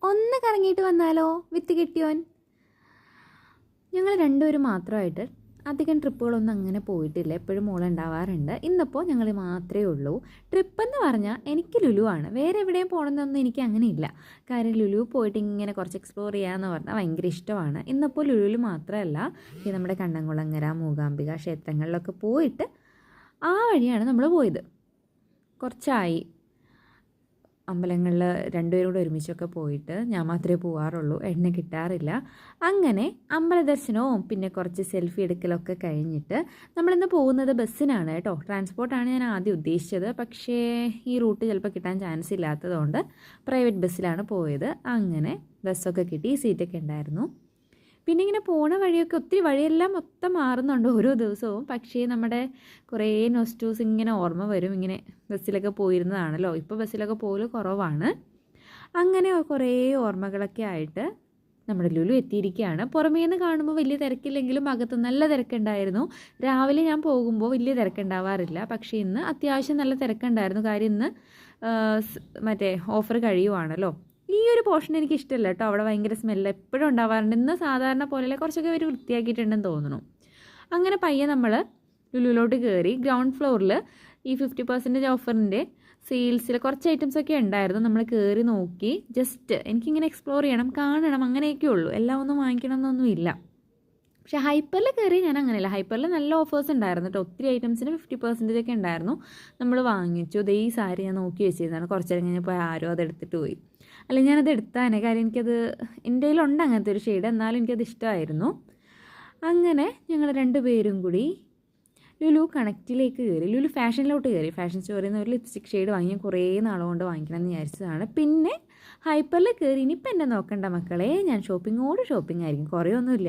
ഒന്ന് കറങ്ങിയിട്ട് വന്നാലോ വിത്ത് കിട്ടിയോൻ. ഞങ്ങൾ രണ്ടുപേരും മാത്രമായിട്ട് അധികം ട്രിപ്പുകളൊന്നും അങ്ങനെ പോയിട്ടില്ല. എപ്പോഴും മോളുണ്ടാവാറുണ്ട്. ഇന്നിപ്പോൾ ഞങ്ങൾ മാത്രമേ ഉള്ളൂ. ട്രിപ്പെന്ന് പറഞ്ഞാൽ എനിക്ക് ലുലു ആണ്. വേറെ എവിടെയും പോകണമെന്നൊന്നും എനിക്ക് അങ്ങനെ ഇല്ല. കാര്യം ലുലു പോയിട്ട് ഇങ്ങനെ കുറച്ച് എക്സ്പ്ലോർ ചെയ്യാമെന്ന് പറഞ്ഞാൽ ഭയങ്കര ഇഷ്ടമാണ്. ഇന്നിപ്പോൾ ലുലുവിൽ മാത്രമല്ല, ഈ നമ്മുടെ കണ്ണംകുളങ്ങര, മൂകാംബിക ക്ഷേത്രങ്ങളിലൊക്കെ പോയിട്ട് ആ വഴിയാണ് നമ്മൾ പോയത്. കുറച്ചായി അമ്പലങ്ങളിൽ രണ്ടുപേരും കൂടെ ഒരുമിച്ചൊക്കെ പോയിട്ട്. ഞാൻ മാത്രമേ പോകാറുള്ളൂ, എന്നെ കിട്ടാറില്ല. അങ്ങനെ അമ്പല ദർശനവും പിന്നെ കുറച്ച് സെൽഫി എടുക്കലൊക്കെ കഴിഞ്ഞിട്ട് നമ്മളിന്ന് പോകുന്നത് ബസ്സിനാണ് കേട്ടോ. ട്രാൻസ്പോർട്ടാണ് ഞാൻ ആദ്യം ഉദ്ദേശിച്ചത്. പക്ഷേ ഈ റൂട്ട് ചിലപ്പോൾ കിട്ടാൻ ചാൻസ് ഇല്ലാത്തതുകൊണ്ട് പ്രൈവറ്റ് ബസ്സിലാണ് പോയത്. അങ്ങനെ ബസ്സൊക്കെ കിട്ടി, സീറ്റൊക്കെ ഉണ്ടായിരുന്നു. പിന്നെ ഇങ്ങനെ പോണ വഴിയൊക്കെ ഒത്തിരി വഴിയെല്ലാം മൊത്തം മാറുന്നുണ്ട് ഓരോ ദിവസവും. പക്ഷേ നമ്മുടെ കുറേ നൊസ്റ്റൂസ് ഇങ്ങനെ ഓർമ്മ വരും. ഇങ്ങനെ ബസ്സിലൊക്കെ പോയിരുന്നതാണല്ലോ, ഇപ്പോൾ ബസ്സിലൊക്കെ പോകൽ കുറവാണ്. അങ്ങനെ കുറേ ഓർമ്മകളൊക്കെ ആയിട്ട് നമ്മുടെ ലുലു എത്തിയിരിക്കുകയാണ്. പുറമേ നിന്ന് കാണുമ്പോൾ വലിയ തിരക്കില്ലെങ്കിലും അകത്ത് നല്ല തിരക്കുണ്ടായിരുന്നു. രാവിലെ ഞാൻ പോകുമ്പോൾ വലിയ തിരക്കുണ്ടാവാറില്ല. പക്ഷേ ഇന്ന് അത്യാവശ്യം നല്ല തിരക്കുണ്ടായിരുന്നു. കാര്യം ഇന്ന് മറ്റേ ഓഫർ കഴിയുവാണല്ലോ. ഈ ഒരു പോർഷൻ എനിക്ക് ഇഷ്ടമല്ല കേട്ടോ. അവിടെ ഭയങ്കര സ്മെല്ല് എപ്പോഴും ഉണ്ടാവാറുണ്ട്. ഇന്ന് സാധാരണ പോലെ കുറച്ചൊക്കെ അവർ വൃത്തിയാക്കിയിട്ടുണ്ടെന്ന് തോന്നുന്നു. അങ്ങനെ പയ്യെ നമ്മൾ ലുലുവിലോട്ട് കയറി. ഗ്രൗണ്ട് ഫ്ലോറിൽ ഈ 50% ഓഫറിൻ്റെ സെയിൽസിൽ കുറച്ച് ഐറ്റംസൊക്കെ ഉണ്ടായിരുന്നു. നമ്മൾ കയറി നോക്കി. ജസ്റ്റ് എനിക്കിങ്ങനെ എക്സ്പ്ലോർ ചെയ്യണം, കാണണം, അങ്ങനെയൊക്കെ ഉള്ളൂ. എല്ലാം ഒന്നും വാങ്ങിക്കണം എന്നൊന്നുമില്ല. പക്ഷേ ഹൈപ്പറിൽ കയറി ഞാൻ അങ്ങനെയല്ല. ഹൈപ്പറിൽ നല്ല ഓഫേഴ്സ് ഉണ്ടായിരുന്നു കേട്ടോ. ഒത്തിരി ഐറ്റംസിന് 50% ഒക്കെ ഉണ്ടായിരുന്നു. നമ്മൾ വാങ്ങിച്ചു. ഈ സാരി ഞാൻ നോക്കി വെച്ചിരുന്നതാണ്. കുറച്ച് നേരം കഴിഞ്ഞപ്പോൾ ആരോ അതെടുത്തിട്ട് പോയി. അല്ലെങ്കിൽ ഞാനത് എടുത്താനേ. കാര്യം എനിക്കത് എൻ്റെ കയ്യിലുണ്ട് അങ്ങനത്തെ ഒരു ഷെയ്ഡ്. എന്നാലും എനിക്കത് ഇഷ്ടമായിരുന്നു. അങ്ങനെ ഞങ്ങൾ രണ്ടുപേരും കൂടി ലുലു കണക്റ്റിലേക്ക് കയറി. ലുലു ഫാഷനിലോട്ട് കയറി. ഫാഷൻ സ്റ്റോറിൽ നിന്ന് ഒരു ലിപ്സ്റ്റിക് ഷെയ്ഡ് വാങ്ങി കുറേ നാളുകൊണ്ട് വാങ്ങിക്കണം എന്ന് വിചാരിച്ചതാണ്. പിന്നെ ഹൈപ്പറിൽ കയറി. ഇനിയിപ്പോൾ എന്നെ നോക്കണ്ട മക്കളെ, ഞാൻ ഷോപ്പിങ്ങോട് ഷോപ്പിംഗ് ആയിരിക്കും. കുറേ ഒന്നുമില്ല.